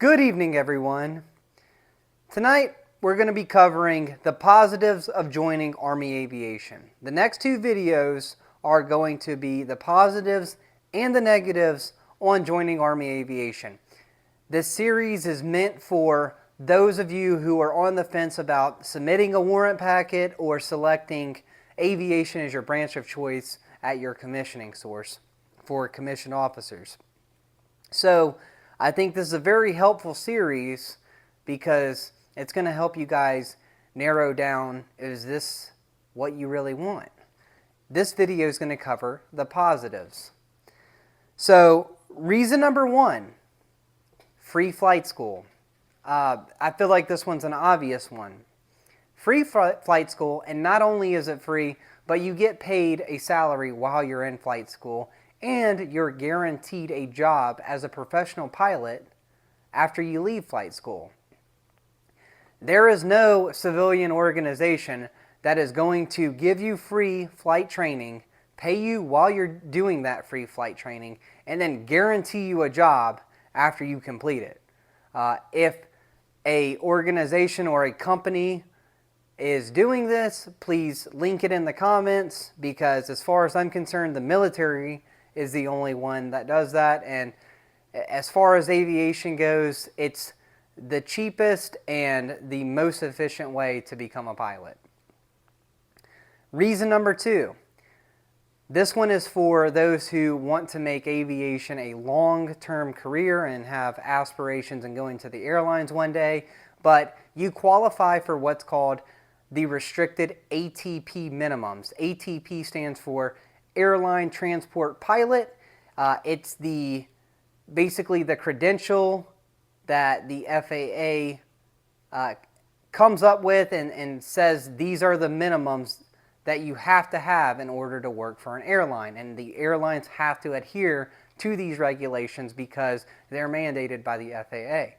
Good evening, everyone. Tonight, we're going to be covering the positives of joining Army Aviation. The next two videos are going to be the positives and the negatives on joining Army Aviation. This series is meant for those of you who are on the fence about submitting a warrant packet or selecting aviation as your branch of choice at your commissioning source for commissioned officers. So, I think this is a very helpful series because it's going to help you guys narrow down, is this what you really want? This video is going to cover the positives. So, reason number one, free flight school. I feel like this one's an obvious one. Free flight school, and not only is it free, but you get paid a salary while you're in flight school, and you're guaranteed a job as a professional pilot after you leave flight school. There is no civilian organization that is going to give you free flight training, pay you while you're doing that free flight training, and then guarantee you a job after you complete it. If a organization or a company is doing this, please link it in the comments, because as far as I'm concerned, the military is the only one that does that. And as far as aviation goes, it's the cheapest and the most efficient way to become a pilot. Reason number two. This one is for those who want to make aviation a long-term career and have aspirations in going to the airlines one day, but you qualify for what's called the restricted ATP minimums. ATP stands for Airline Transport Pilot. It's basically the credential that the FAA comes up with and says these are the minimums that you have to have in order to work for an airline. And the airlines have to adhere to these regulations because they're mandated by the FAA.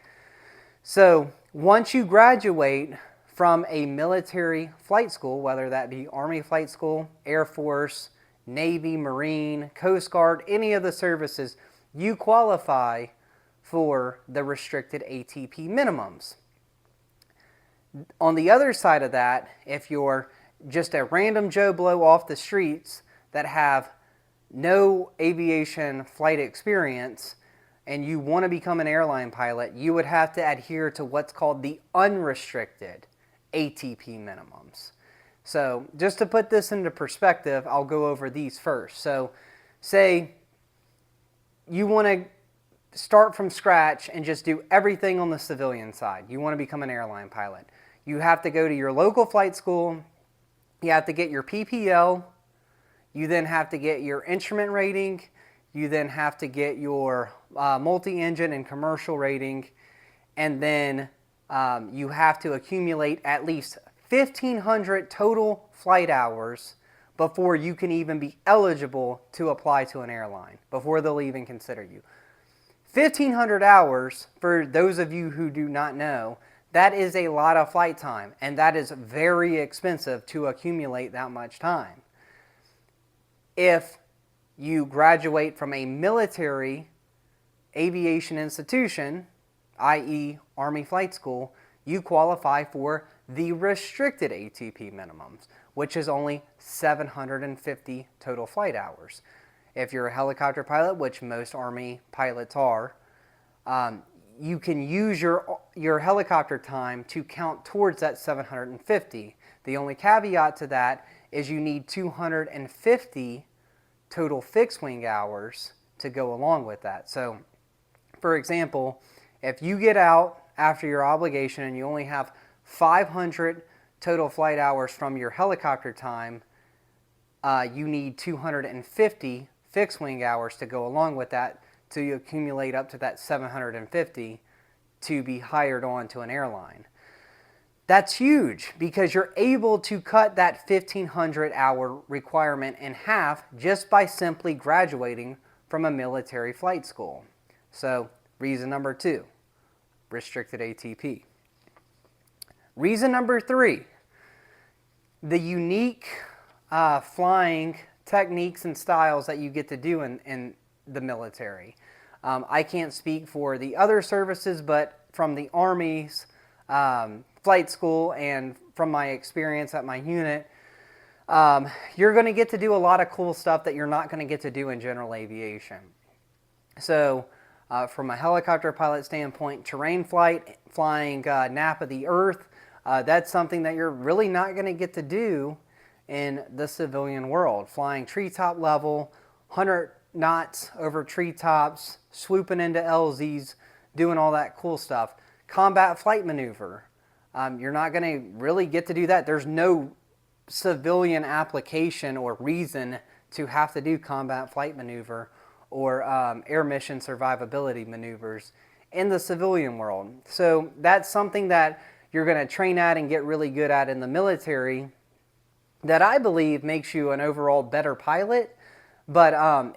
So once you graduate from a military flight school, whether that be Army Flight School, Air Force, Navy, Marine, Coast Guard, any of the services, you qualify for the restricted ATP minimums. On the other side of that, if you're just a random Joe Blow off the streets that have no aviation flight experience and you want to become an airline pilot, you would have to adhere to what's called the unrestricted ATP minimums. So just to put this into perspective, I'll go over these first. So say you want to start from scratch and just do everything on the civilian side. You want to become an airline pilot. You have to go to your local flight school. You have to get your PPL. You then have to get your instrument rating. You then have to get your multi-engine and commercial rating. And then you have to accumulate at least 1,500 total flight hours before you can even be eligible to apply to an airline, before they'll even consider you. 1,500 hours, for those of you who do not know, that is a lot of flight time, and that is very expensive to accumulate that much time. If you graduate from a military aviation institution, i.e. Army Flight School, you qualify for the restricted ATP minimums, which is only 750 total flight hours. If you're a helicopter pilot, which most Army pilots are, you can use your helicopter time to count towards that 750. The only caveat to that is you need 250 total fixed wing hours to go along with that. So, for example, if you get out after your obligation and you only have 500 total flight hours from your helicopter time, you need 250 fixed wing hours to go along with that to accumulate up to that 750 to be hired on to an airline. That's huge because you're able to cut that 1,500 hour requirement in half just by simply graduating from a military flight school. So, reason number two, restricted ATP. Reason number three, the unique flying techniques and styles that you get to do in the military. I can't speak for the other services, but from the Army's flight school and from my experience at my unit, you're going to get to do a lot of cool stuff that you're not going to get to do in general aviation. So from a helicopter pilot standpoint, terrain flight, flying nap of the earth, that's something that you're really not going to get to do in the civilian world. Flying treetop level, 100 knots over treetops, swooping into LZs, doing all that cool stuff. Combat flight maneuver, you're not going to really get to do that. There's no civilian application or reason to have to do combat flight maneuver or air mission survivability maneuvers in the civilian world. So that's something that you're going to train at and get really good at in the military that I believe makes you an overall better pilot. But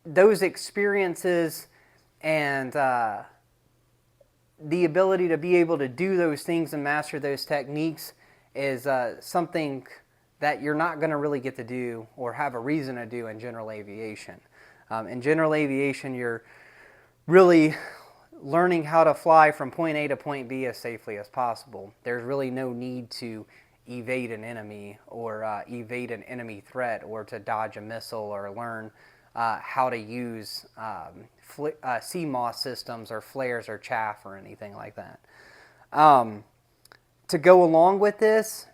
those experiences and the ability to be able to do those things and master those techniques is something that you're not going to really get to do or have a reason to do in general aviation. In general aviation, you're really learning how to fly from point A to point B as safely as possible. There's really no need to evade an enemy or evade an enemy threat or to dodge a missile or learn how to use CMOS systems or flares or chaff or anything like that. To go along with this,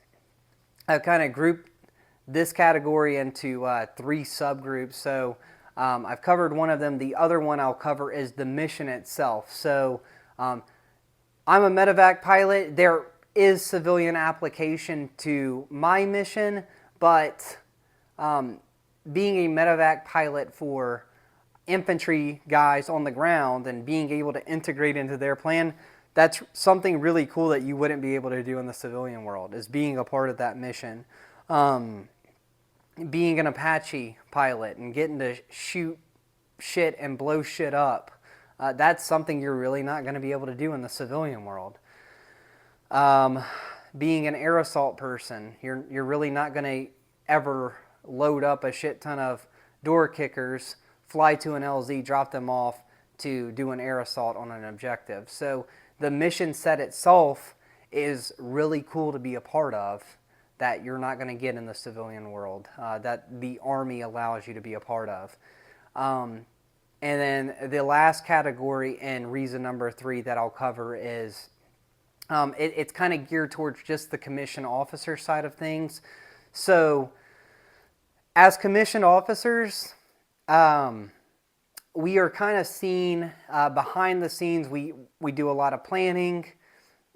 I've kind of grouped this category into 3 subgroups. So I've covered one of them. The other one I'll cover is the mission itself. So I'm a medevac pilot. There is civilian application to my mission, but being a medevac pilot for infantry guys on the ground and being able to integrate into their plan, that's something really cool that you wouldn't be able to do in the civilian world, is being a part of that mission. Being an Apache pilot and getting to shoot shit and blow shit up, that's something you're really not going to be able to do in the civilian world. Being an air assault person, you're really not going to ever load up a shit ton of door kickers, fly to an LZ, drop them off to do an air assault on an objective. So the mission set itself is really cool to be a part of that you're not going to get in the civilian world, that the Army allows you to be a part of. And then the last category and reason number 3 that I'll cover is it's kind of geared towards just the commissioned officer side of things. So as commissioned officers, we are kind of seen behind the scenes. We do a lot of planning.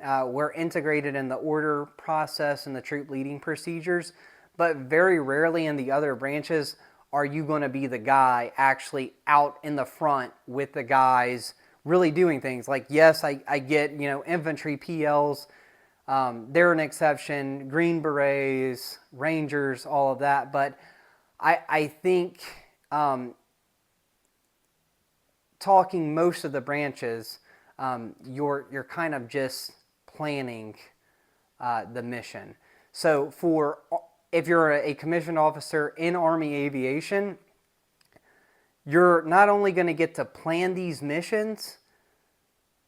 We're integrated in the order process and the troop leading procedures, but very rarely in the other branches are you going to be the guy actually out in the front with the guys really doing things. Like, yes, I get, infantry PLs, they're an exception, Green Berets, Rangers, all of that, but I think talking most of the branches, you're kind of just planning the mission. So if you're a commissioned officer in Army aviation, you're not only going to get to plan these missions,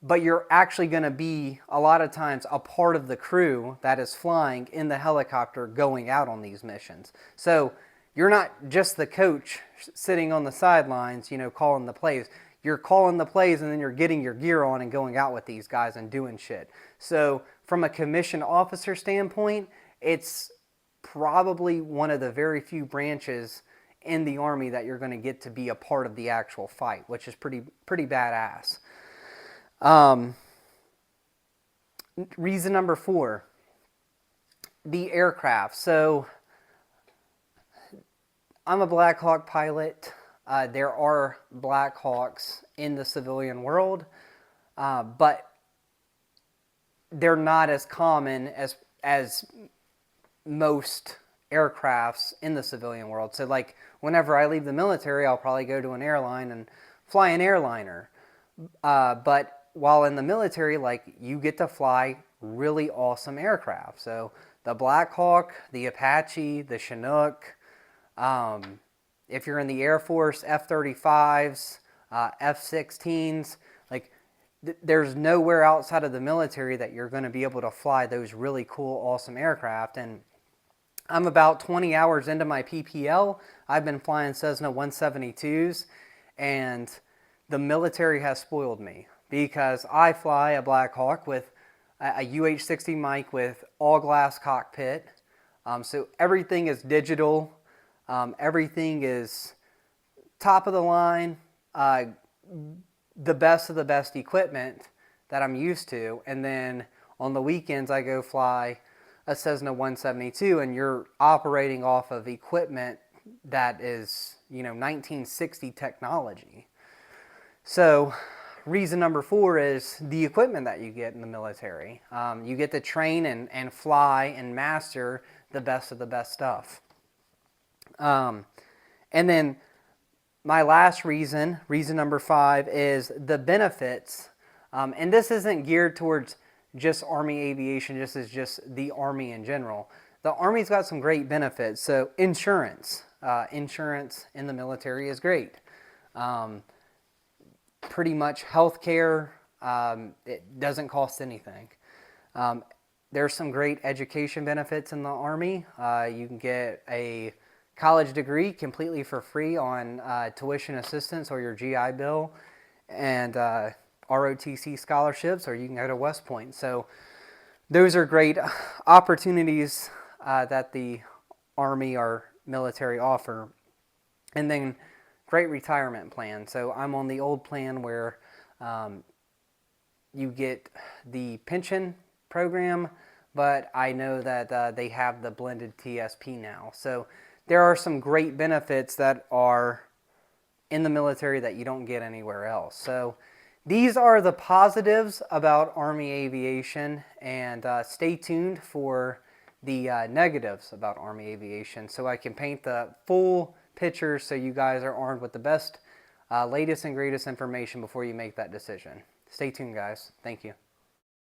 but you're actually going to be a lot of times a part of the crew that is flying in the helicopter going out on these missions. So you're not just the coach sitting on the sidelines, calling the plays. You're calling the plays and then you're getting your gear on and going out with these guys and doing shit. So from a commissioned officer standpoint, it's probably one of the very few branches in the Army that you're going to get to be a part of the actual fight, which is pretty badass. Reason number 4, the aircraft. So I'm a Black Hawk pilot. There are Black Hawks in the civilian world, but they're not as common as most aircrafts in the civilian world. So like whenever I leave the military, I'll probably go to an airline and fly an airliner. But while in the military, like, you get to fly really awesome aircraft. So the Black Hawk, the Apache, the Chinook, if you're in the Air Force, F-35s, F-16s. Like, there's nowhere outside of the military that you're going to be able to fly those really cool, awesome aircraft. And I'm about 20 hours into my PPL. I've been flying Cessna 172s, and the military has spoiled me because I fly a Black Hawk with a UH-60 mic with all-glass cockpit. So everything is digital. Everything is top of the line, the best of the best equipment that I'm used to. And then on the weekends, I go fly a Cessna 172, and you're operating off of equipment that is, 1960 technology. So reason number 4 is the equipment that you get in the military. You get to train and fly and master the best of the best stuff. And then my last reason number 5, is the benefits. And this isn't geared towards just Army aviation, just as just the Army in general. The Army's got some great benefits. So insurance. Insurance in the military is great. Pretty much healthcare, it doesn't cost anything. There's some great education benefits in the Army. You can get a college degree completely for free on tuition assistance or your GI Bill, and ROTC scholarships, or you can go to West Point. So those are great opportunities that the Army or military offer. And then great retirement plan. So I'm on the old plan where you get the pension program, but I know that they have the blended TSP now. So there are some great benefits that are in the military that you don't get anywhere else. So these are the positives about Army aviation, and stay tuned for the negatives about Army aviation so I can paint the full picture so you guys are armed with the best, latest and greatest information before you make that decision. Stay tuned, guys. Thank you.